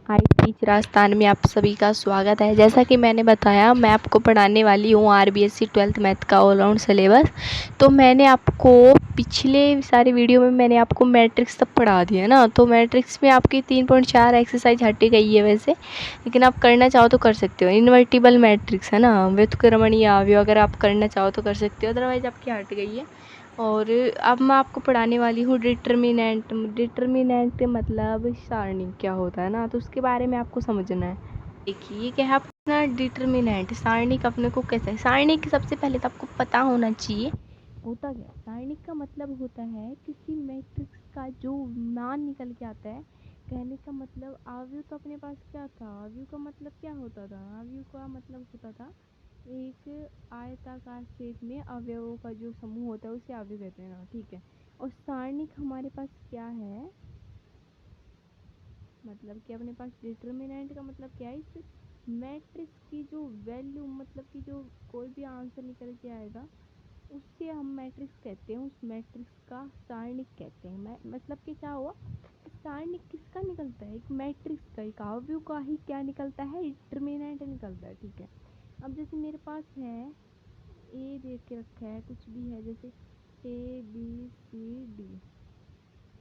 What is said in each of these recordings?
Teach Rajasthan में आप सभी का स्वागत है। जैसा कि मैंने बताया, मैं आपको पढ़ाने वाली हूँ आरबीएससी 12th मैथ का ऑल राउंड सिलेबस। तो मैंने आपको पिछले सारे वीडियो में मैंने आपको मैट्रिक्स तक पढ़ा दिया ना। तो मैट्रिक्स में आपकी 3.4 एक्सरसाइज हटी गई है वैसे, लेकिन आप करना चाहो तो कर सकते हो। इन्वर्टिबल मैट्रिक्स है ना, व्युत्क्रमणीय अवयव, अगर आप करना चाहो तो कर सकते हो, अदरवाइज आपकी हट गई है। और अब मैं आपको पढ़ाने वाली हूँ डिटर्मिनेंट। डिटर्मिनेंट मतलब सारणी क्या होता है ना, तो उसके बारे में आपको समझना है। देखिए क्या है अपना डिटर्मिनेंट, सारणी का अपने को कैसे है। सारणी के सबसे पहले तो आपको पता होना चाहिए होता क्या है। सारणी का मतलब होता है किसी मैट्रिक्स का जो मान निकल के आता है। कहने का मतलब अवयव तो अपने पास क्या था, अवयव का मतलब क्या होता था, अवयव का मतलब होता था एक आयताकार शेप में अवयवों का जो समूह होता है उसे अवयव कहते हैं ना, ठीक है। और सारणिक हमारे पास क्या है, मतलब कि अपने पास डिटर्मिनेंट का मतलब क्या है, इस मैट्रिक्स की जो वैल्यू, मतलब कि जो कोई भी आंसर निकल के आएगा उससे हम मैट्रिक्स कहते हैं, उस मैट्रिक्स का सारणिक कहते हैं। मतलब कि क्या हुआ, सारणिक किसका निकलता है, एक मैट्रिक्स का, एक अवयव का ही क्या निकलता है, डिटर्मिनेंट निकलता है, ठीक है। अब जैसे मेरे पास है ए दे के रखा है, कुछ भी है, जैसे ABCD,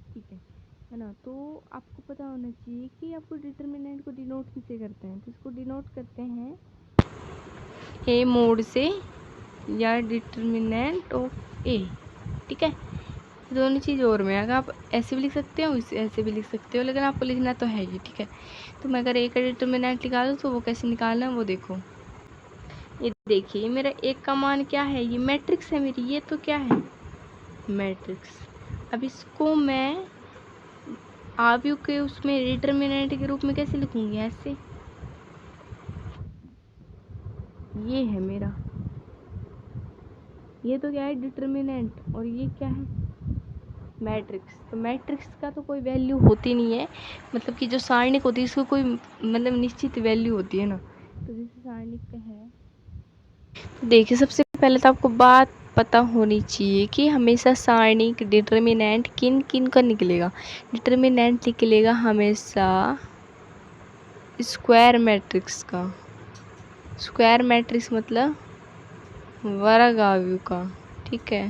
ठीक है ना। तो आपको पता होना चाहिए कि आपको डिटर्मिनेंट को डिनोट किससे करते हैं, तो इसको डिनोट करते हैं ए मोड से या डिटर्मिनेंट ऑफ ए, ठीक है। दोनों चीज़ और में अगर आप ऐसे भी लिख सकते हो, ऐसे भी लिख सकते हो, लेकिन आपको लिखना तो है ही, ठीक है। तो मैं अगर ए का डिटर्मिनेंट निकालूँ तो वो कैसे निकालना है वो देखो। ये देखिए मेरा एक का मान क्या है, ये मैट्रिक्स है मेरी, ये तो क्या है मैट्रिक्स। अब इसको मैं अवयव के उसमें डिटर्मिनेंट के रूप में कैसे लिखूंगी, ऐसे। ये है मेरा, ये तो क्या है डिटर्मिनेंट, और ये क्या है मैट्रिक्स। तो मैट्रिक्स का तो कोई वैल्यू होती नहीं है, मतलब कि जो सारणिक होती है इसको कोई मतलब निश्चित वैल्यू होती है ना। तो जैसे सारणिक का है, तो देखिए सबसे पहले तो आपको बात पता होनी चाहिए कि हमेशा सारणिक डिटर्मिनेंट किन किन का निकलेगा। डिटर्मिनेंट निकलेगा हमेशा स्क्वायर मैट्रिक्स का। स्क्वायर मैट्रिक्स मतलब वर्ग अवयव का, ठीक है।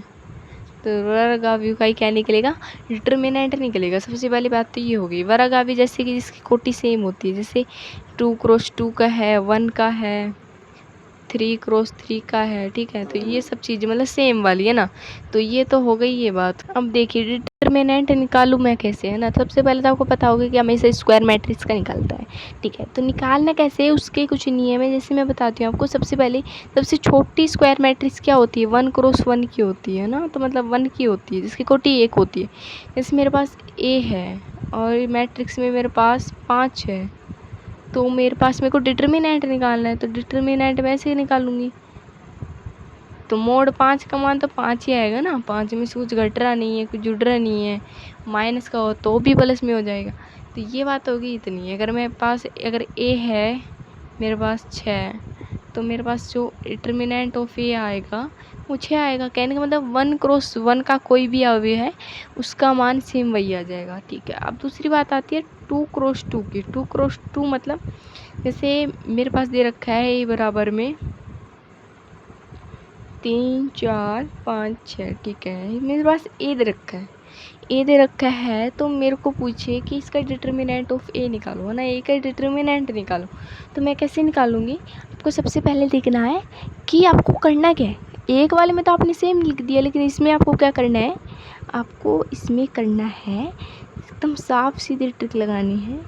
तो वर्ग अवयव का ही क्या निकलेगा, डिटर्मिनेंट निकलेगा। सबसे पहली बात तो ये होगी वर्ग अवयव, जैसे कि जिसकी कोटि सेम होती है, जैसे 2x2 का है, 1 का है, 3x3 का है, ठीक है। तो ये सब चीज़ें मतलब सेम वाली है ना। तो ये तो हो गई ये बात। अब देखिए डिटर्मिनेंट निकालूँ मैं कैसे, है ना। सबसे पहले तो आपको पता होगा कि हमेशा स्क्वायर मैट्रिक्स का निकलता है, ठीक है। तो निकालना कैसे है, उसके कुछ नियम है, जैसे मैं बताती हूँ आपको। सबसे पहले सबसे छोटी स्क्वायर मैट्रिक्स क्या होती है, 1x1 की होती है ना, तो मतलब 1 की होती है, जिसकी कोटि 1 होती है। जैसे मेरे पास A है और मैट्रिक्स में मेरे पास 5 है, तो मेरे पास मेरे को डिटर्मिनेंट निकालना है, तो डिटर्मिनेंट मैं ऐसे निकालूंगी। तो मोड 5 का मान तो 5 ही आएगा ना, 5 में से कुछ घट रहा नहीं है, कुछ जुड़ रहा नहीं है, माइनस का हो तो भी प्लस में हो जाएगा। तो ये बात होगी इतनी। अगर मेरे पास अगर ए है मेरे पास 6, तो मेरे पास जो डिटर्मिनेंट ऑफ ए आएगा वो 6 आएगा। कहने का मतलब 1x1 का कोई भी अवयव है उसका मान सेम वही आ जाएगा, ठीक है। अब दूसरी बात आती है 2x2 की। 2x2 मतलब जैसे मेरे पास दे रखा है ए बराबर में 3 4 5 6, ठीक है। मेरे पास ए दे रखा है, ए दे रखा है, तो मेरे को पूछे कि इसका डिटर्मिनेंट ऑफ ए निकालो, है ना, ए का डिटर्मिनेंट निकालो। तो मैं कैसे निकालूंगी, आपको सबसे पहले देखना है कि आपको करना क्या है। एक वाले में तो आपने सेम लिख दिया, लेकिन इसमें आपको क्या करना है, आपको इसमें करना है एकदम साफ सीधी ट्रिक लगानी है।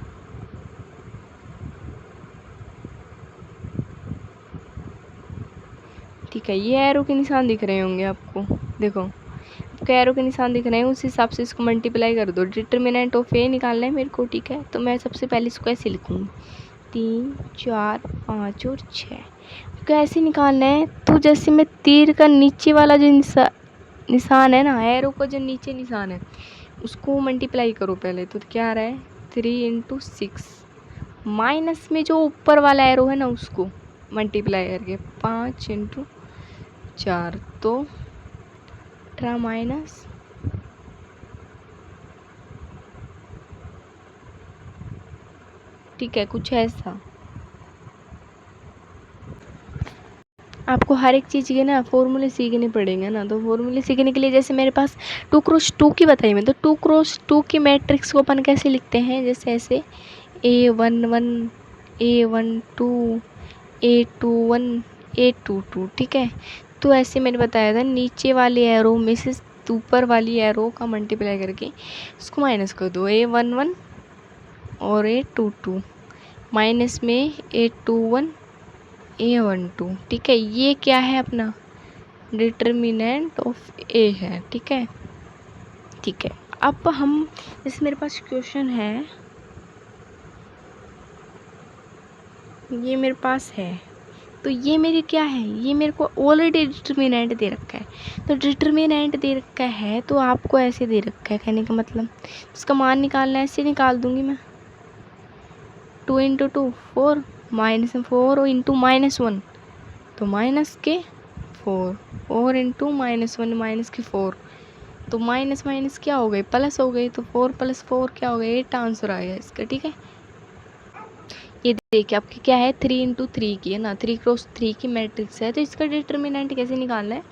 ठीक है, ये एरो के निशान दिख रहे होंगे आपको, देखो आपको एरो के निशान दिख रहे हैं, उस हिसाब से इसको मल्टीप्लाई कर दो। डिटर्मिनेंट ऑफ ए निकालना है मेरे को, ठीक है। तो मैं सबसे पहले इसको ऐसे लिखूँगी 3 4 5 और 6। कैसे निकालना है, तो जैसे मैं तीर का नीचे वाला जो निशान है ना, एरो का जो नीचे निशान है उसको मल्टीप्लाई करो पहले। तो क्या आ रहा है 3 × 6, माइनस में जो ऊपर वाला एरो है ना उसको मल्टीप्लाई करके 5 × 4, तो 18 माइनस ठीक है, कुछ ऐसा। आपको हर एक चीज़ के ना फॉर्मूले सीखने पड़ेंगे ना, तो फॉर्मूले सीखने के लिए जैसे मेरे पास 2x2 की बताई मैं, तो 2x2 की मैट्रिक्स को अपन कैसे लिखते हैं, जैसे ऐसे A11 A12 A21 A22, ठीक है। तो ऐसे मैंने बताया था, नीचे वाले एरो में से ऊपर वाली एरो का मल्टीप्लाई करके इसको माइनस कर दो, A11 और A22 माइनस में A21 A12, ठीक है। ये क्या है अपना डिटर्मिनेंट ऑफ ए है, ठीक है। ठीक है, अब हम जैसे मेरे पास क्वेश्चन है, ये मेरे पास है, तो ये मेरी क्या है, ये मेरे को ऑलरेडी डिटर्मिनेंट दे रखा है। तो डिटर्मिनेंट दे रखा है तो आपको ऐसे दे रखा है, कहने का मतलब इसका मान निकालना है, ऐसे निकाल दूंगी मैं। 2 × 2 4 -4 और इंटू -1 तो माइनस के 4 4 इंटू -1 माइनस के 4 तो माइनस माइनस क्या हो गई, प्लस हो गई। तो 4 + 4 क्या हो गया, 8 आंसर आया इसका, ठीक है। ये देखिए आपकी क्या है, 3 × 3 की है ना, 3x3 की मैट्रिक्स है। तो इसका डिटर्मिनेंट कैसे निकालना है,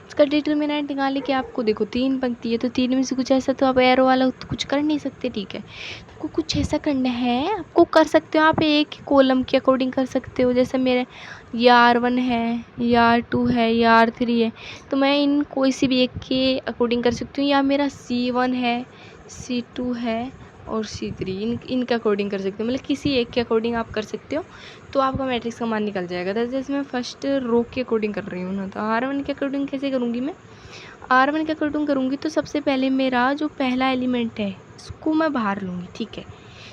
इसका डिटर्मिनेंट निकालने के आपको देखो 3 पंक्ति है, तो 3 में से कुछ ऐसा तो आप एरो वाला तो कुछ कर नहीं सकते, ठीक है। आपको कुछ ऐसा करना है, आपको कर सकते हो आप एक ही कॉलम के अकॉर्डिंग कर सकते हो। जैसे मेरे ये R1 है, ये R2 है, ये R3 है, तो मैं इन कोई सी भी एक के अकॉर्डिंग कर सकती हूँ। या मेरा C1 है, C2 है और C3, इनके अकॉर्डिंग कर सकते हो, मतलब किसी एक के अकॉर्डिंग आप कर सकते हो, तो आपका मैट्रिक्स का मान निकल जाएगा। तो जैसे मैं फर्स्ट रो के अकॉर्डिंग कर रही हूँ ना, तो R1 के अकॉर्डिंग कैसे करूँगी मैं, R1 के अकॉर्डिंग करूँगी तो सबसे पहले मेरा जो पहला एलिमेंट है इसको मैं बाहर लूँगी, ठीक है।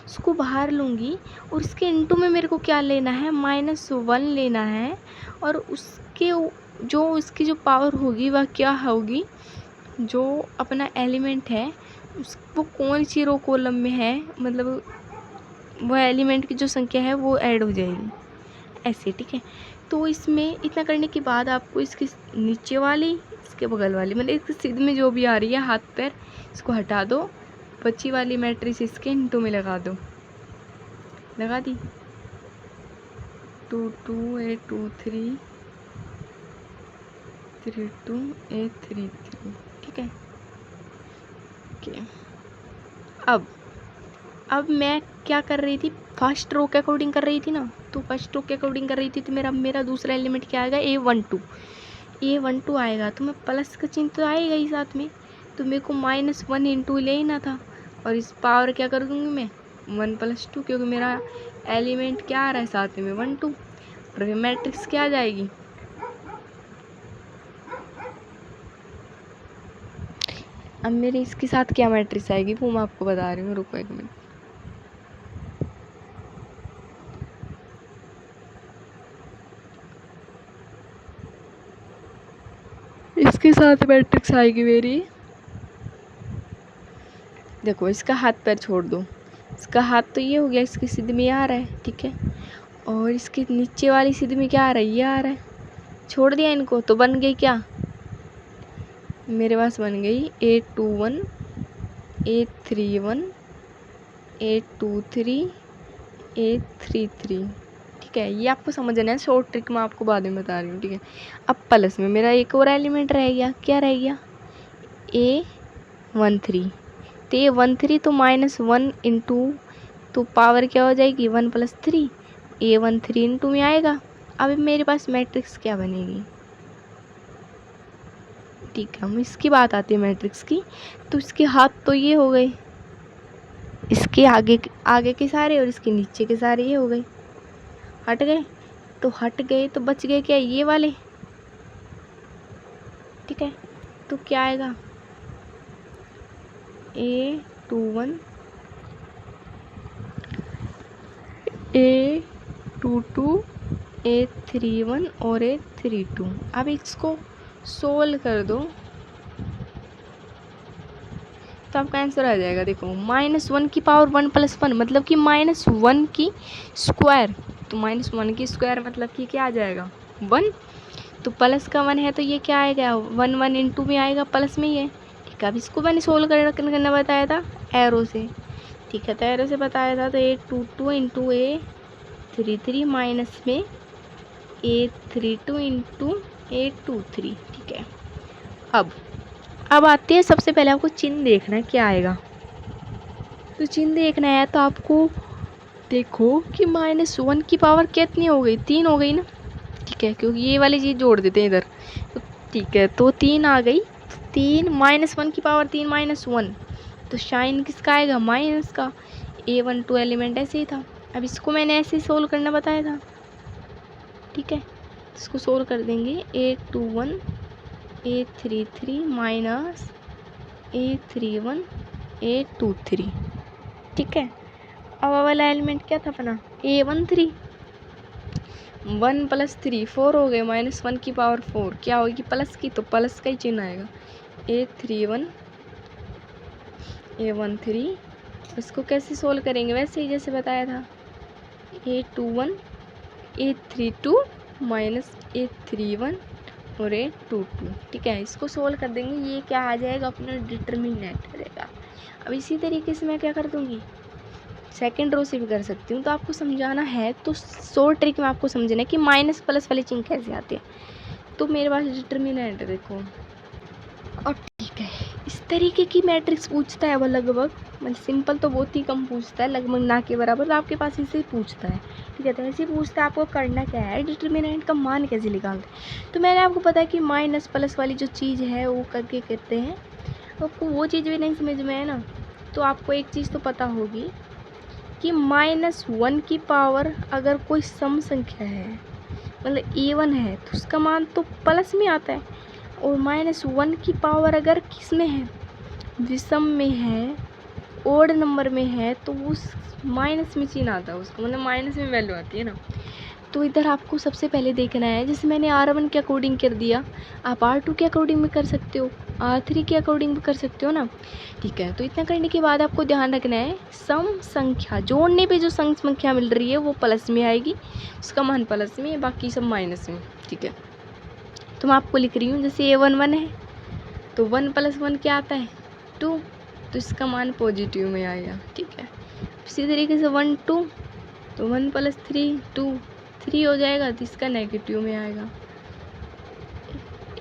इसको बाहर लूँगी और उसके इंटू में मेरे को क्या लेना है, -1 लेना है। और उसके जो उसकी जो पावर होगी वह क्या होगी, जो अपना एलिमेंट है वो कौन सी रो कॉलम में है, मतलब वो एलिमेंट की जो संख्या है वो ऐड हो जाएगी ऐसे, ठीक है। तो इसमें इतना करने के बाद आपको इसके नीचे वाली, इसके बगल वाली, मतलब इसके सीध में जो भी आ रही है हाथ पैर, इसको हटा दो, बची वाली मैट्रिक्स इसके इंटू में लगा दो, लगा दी। 2 2 8 2 3 3 2 8 3 3, ठीक है। ओके, अब मैं क्या कर रही थी, फर्स्ट रो के अकॉर्डिंग कर रही थी ना, तो फर्स्ट रो के अकॉर्डिंग कर रही थी, तो मेरा दूसरा एलिमेंट क्या आएगा, A12 आएगा। तो मैं प्लस का चिन्ह तो आएगा ही साथ में, तो मेरे को -1 इंटू ले ही ना था, और इस पावर क्या कर दूँगी मैं 1 + 2, क्योंकि मेरा एलिमेंट क्या आ रहा है साथ में 1 2, और मैट्रिक्स क्या आ जाएगी, अब मेरे इसके साथ क्या मैट्रिक्स आएगी वो मैं आपको बता रही हूँ, रुको एक मिनट। इसके साथ मैट्रिक्स आएगी मेरी, देखो इसका हाथ पैर छोड़ दो, इसका हाथ तो ये हो गया, इसकी सिद्ध में आ रहा है, ठीक है। और इसके नीचे वाली सिद्ध में क्या आ रहा है, ये आ रहा है, छोड़ दिया इनको, तो बन गई क्या, मेरे पास बन गई A21 A31 A23 A33, ठीक है। ये आपको समझना है, शॉर्ट ट्रिक मैं आपको बाद में बता रही हूँ, ठीक है। अब प्लस में मेरा एक और एलिमेंट रह गया, क्या रह गया, A13, तो A13 तो -1 इंटू, तो पावर क्या हो जाएगी 1 + 3, A13 इंटू में आएगा। अब मेरे पास मैट्रिक्स क्या बनेगी, ठीक है। हम इसकी बात आती है मैट्रिक्स की, तो इसके हाथ तो ये हो गए, इसके आगे के सारे और इसके नीचे के सारे ये हो गए, हट गए। तो हट गए तो बच गए क्या, ये वाले, ठीक है। तो क्या आएगा, A21 A22 A31 और A32। अब इसको सोल्व कर दो तो आपका आंसर आ जाएगा, देखो -1 की पावर 1 + 1 मतलब कि -1 की स्क्वायर, तो -1 की स्क्वायर मतलब कि क्या आ जाएगा 1, तो प्लस का 1 है तो ये क्या आएगा 1 1 इंटू में आएगा प्लस में ही है, ठीक है। अब इसको मैंने सोल्व करना बताया था एरो से, ठीक है, तो से बताया था, तो A22 इंटू A33 माइनस में A32 इंटू A23। ठीक है, अब आती है, सबसे पहले आपको चिन्ह देखना है क्या आएगा। तो चिन्ह देखना है तो आपको देखो कि -1 की पावर कितनी हो गई, 3 हो गई ना। ठीक है, क्योंकि ये वाली चीज़ जोड़ देते हैं इधर, तो ठीक है, तो 3 आ गई। 3 -1 की पावर 3 -1, तो साइन किसका आएगा, माइनस का। A12 एलिमेंट ऐसे ही था। अब इसको मैंने ऐसे ही सोल्व करना बताया था। ठीक है, इसको सोल्व कर देंगे। A21 A33 minus A31 A23। ठीक है, अब वाला एलिमेंट क्या था अपना, A13। 1 + 3 4 हो गए, -1 की पावर 4 क्या होगी, प्लस की, तो प्लस का ही चिन्ह आएगा। A31 A13, इसको कैसे सोल्व करेंगे, वैसे ही जैसे बताया था। A21 A32 माइनस A31 और A22। ठीक है, इसको सोल्व कर देंगे, ये क्या आ जाएगा, अपना डिटर्मिनेंट रहेगा। अब इसी तरीके से मैं क्या कर दूँगी, सेकेंड रो से भी कर सकती हूँ। तो आपको समझाना है तो शॉर्ट ट्रिक में आपको समझना है कि माइनस प्लस वाले चिन्ह कैसे आते हैं। तो मेरे पास डिटर्मिनेंट देखो, और ठीक है, इस तरीके की मैट्रिक्स पूछता है वो लगभग, मतलब सिंपल तो बहुत ही कम पूछता है, लगभग ना के बराबर, तो आपके पास इसे पूछता है। ठीक है, तो ऐसे पूछता है, आपको करना क्या है, डिटर्मिनेंट का मान कैसे निकालते हैं। तो मैंने आपको पता है कि माइनस प्लस वाली जो चीज़ है वो करके कहते हैं। तो आपको वो चीज़ भी नहीं समझ में है ना, तो आपको एक चीज़ तो पता होगी कि -1 की पावर अगर कोई सम संख्या है, मतलब इवन है, तो उसका मान तो प्लस में आता है। और -1 की पावर अगर किस में है, विषम में है, ओड नंबर में है, तो उस माइनस में चिन्ह आता है उसका, मतलब माइनस में वैल्यू आती है ना। तो इधर आपको सबसे पहले देखना है, जैसे मैंने R1 के अकॉर्डिंग कर दिया, आप R2 के अकॉर्डिंग भी कर सकते हो, R3 के अकॉर्डिंग भी कर सकते हो ना। ठीक है, तो इतना करने के बाद आपको ध्यान रखना है, सम संख्या जोड़ने पे जो सम संख्या मिल रही है वो प्लस में आएगी, उसका मान प्लस में, बाकी सब माइनस में। ठीक है, तो मैं आपको लिख रही हूँ, जैसे A11 है, तो 1 + 1 क्या आता है, 2, तो इसका मान पॉजिटिव में आएगा। ठीक है, इसी तरीके से 1 2, तो 1 + 3 2, 3 हो जाएगा, तो इसका नेगेटिव में आएगा।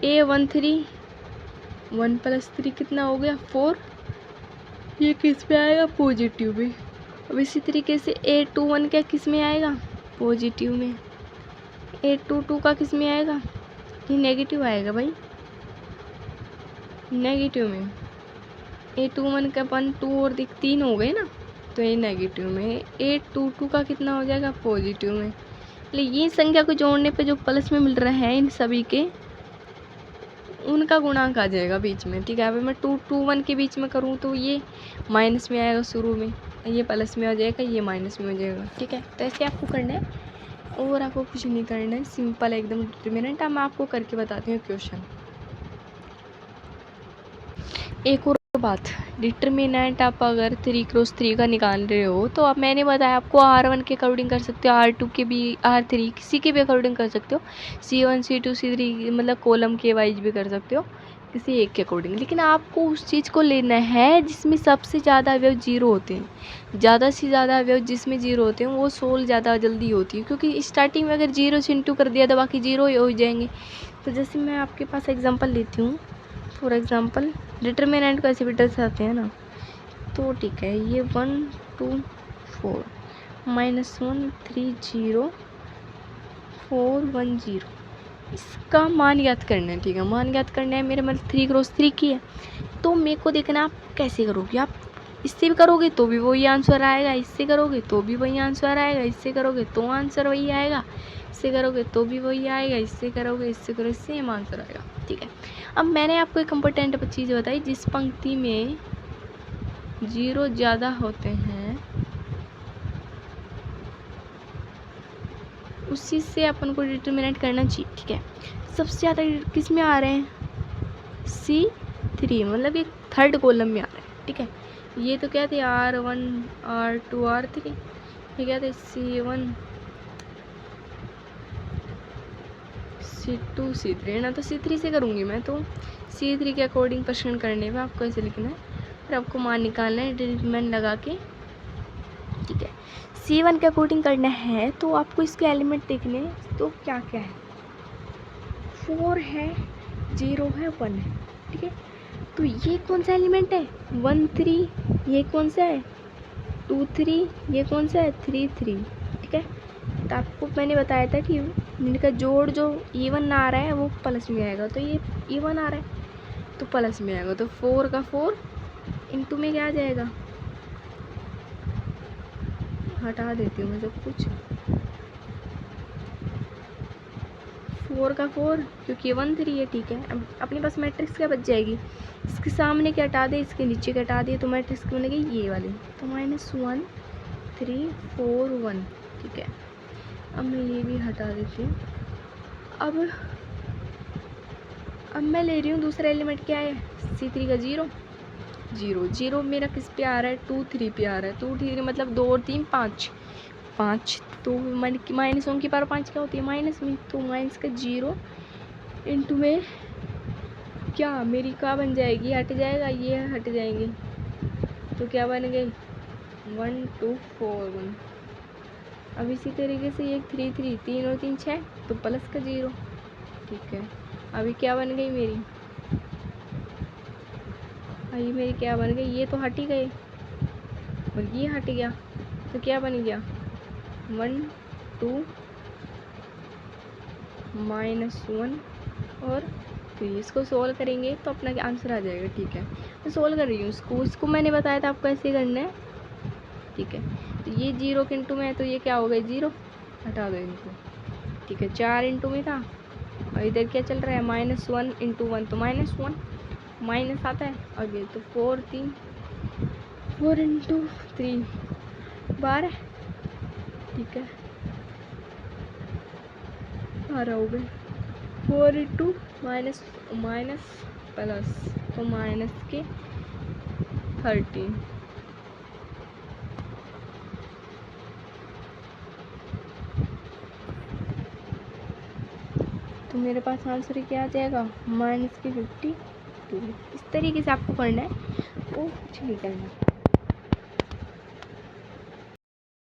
A13 1 + 3 कितना हो गया, 4, ये किस में आएगा, पॉजिटिव में। अब इसी तरीके से A21 क्या किस में आएगा, पॉजिटिव में। A22 का किस में आएगा, ये नेगेटिव आएगा भाई, नेगेटिव में। A21 का 1 2 और 3 हो गए ना, तो ये नेगेटिव में। A22 का कितना हो जाएगा, पॉजिटिव में। ये संख्या को जोड़ने पे जो प्लस में मिल रहा है, इन सभी के उनका गुणांक आ जाएगा बीच में। ठीक है, अभी मैं 2 2 1 के बीच में करूँ तो ये माइनस में आएगा शुरू में, ये प्लस में हो जाएगा, ये माइनस में हो जाएगा। ठीक है, तो ऐसे आपको करना है, और आपको कुछ नहीं करना है, सिंपल एकदम डिटर्मिनेंट। अब मैं आपको करके बताती हूँ क्वेश्चन। एक और बात, डिटर्मिनेंट आप अगर 3 × 3 का निकाल रहे हो, तो अब मैंने बताया आपको R1 के अकॉर्डिंग कर सकते हो, R2 के भी, R3 किसी के भी अकॉर्डिंग कर सकते हो, C1 C2 C3 मतलब कॉलम के वाइज भी कर सकते हो, किसी एक के अकॉर्डिंग। लेकिन आपको उस चीज़ को लेना है जिसमें सबसे ज़्यादा अवयव जीरो होते हैं। ज़्यादा से ज़्यादा अवयव जिसमें जीरो होते हैं वो सोल्व ज़्यादा जल्दी होती है, क्योंकि स्टार्टिंग में अगर जीरो से इंटू कर दिया तो बाकी जीरो ही हो जाएंगे। तो जैसे मैं आपके पास एग्जाम्पल लेती हूँ, फॉर एग्ज़ाम्पल डिटर्मिनेंट को ऐसे भी दर्शाते हैं ना, तो ठीक है, ये 1 2 4 -1 3 0 4 1 0, इसका मान याद करना है। ठीक है, मान याद करना है, मेरे मतलब 3 × 3 की है, तो मेरे को देखना आप कैसे करोगे। आप इससे भी करोगे तो भी वही आंसर आएगा, इससे करोगे तो भी वही आंसर आएगा, इससे करोगे तो आंसर वही आएगा, इससे करोगे तो भी वही आएगा, इससे करोगे, इससे करोगे, सेम आंसर आएगा। ठीक है, अब मैंने आपको एक इम्पोर्टेंट चीज़ बताई, जिस पंक्ति में जीरो ज़्यादा होते हैं उसी से अपन को डिटर्मिनेंट करना चाहिए। ठीक है, सबसे ज़्यादा किस में आ रहे हैं, C3, मतलब ये थर्ड कॉलम में आ रहे हैं। ठीक है, ये तो क्या थे, R1 R2 R3, ये क्या थे, C1 C2 C3 ना, तो C3 से करूँगी मैं, तो C3 के अकॉर्डिंग प्रश्न करने में आपको ऐसे लिखना है, फिर आपको मान निकालना है डिटरमिनेंट लगा के, C1 के अकॉर्डिंग करना है तो आपको इसके एलिमेंट देखने, तो क्या क्या है, 4 है, 0 है, 1 है, ठीक है। तो ये कौन सा एलिमेंट है, 1 3, ये कौन सा है 2 3, ये कौन सा है 3 3, ठीक है। तो आपको मैंने बताया था कि इनका जोड़ जो इवन आ रहा है वो प्लस में आएगा, तो ये इवन आ रहा है तो प्लस में आएगा, तो 4 का 4 इंटू में क्या आ जाएगा, हटा देती हूँ मैं सब कुछ, 4 का 4 क्योंकि 1 3 है, ठीक है। अब अपने पास मैट्रिक्स क्या बच जाएगी, इसके सामने क्या हटा दे, इसके नीचे क्या हटा दिए, तो मैट्रिक्स क्या बनेगी ये वाली, तो -1 3 4 1, ठीक है। अब मैं ये भी हटा देती हूँ। अब मैं ले रही हूँ दूसरा एलिमेंट क्या है, C3 का 0 0 0 मेरा किस पे आ रहा है 2 3 पे आ रहा है, 2 3 मतलब 2 और 3 5 5, तो -1 की पावर 5 क्या होती है माइनस में, तो माइनस का 0 इंटू में क्या मेरी क्या बन जाएगी, हट जाएगा, ये हट जाएंगे, तो क्या बन गई 1 2 4 1। अब इसी तरीके से ये 3 3 3 और 3 6, तो प्लस का 0, ठीक है। अभी क्या बन गई मेरी, अभी मेरी क्या बन गई, ये तो हट ही गए और ये हट गया, तो क्या बन गया 1 2 -1 और 3। इसको सोल्व करेंगे तो अपना आंसर आ जाएगा, ठीक है। मैं सोल्व कर रही हूँ इसको मैंने बताया था आपको ऐसे करना है, ठीक है। तो ये 0 के इंटू में है, तो ये क्या हो गया 0, हटा दो इनको, ठीक है। 4 इंटू में था और इधर क्या चल रहा है -1 इंटू 1, तो -1 माइनस आता है आगे, तो 4 3 4 इंटू 3 12, ठीक है। 12 हो गए, 4 इंटू माइनस माइनस प्लस, तो माइनस के 13, तो मेरे पास आंसर क्या आ जाएगा -52। इस तरीके से आपको करना है, वो कुछ नहीं करना।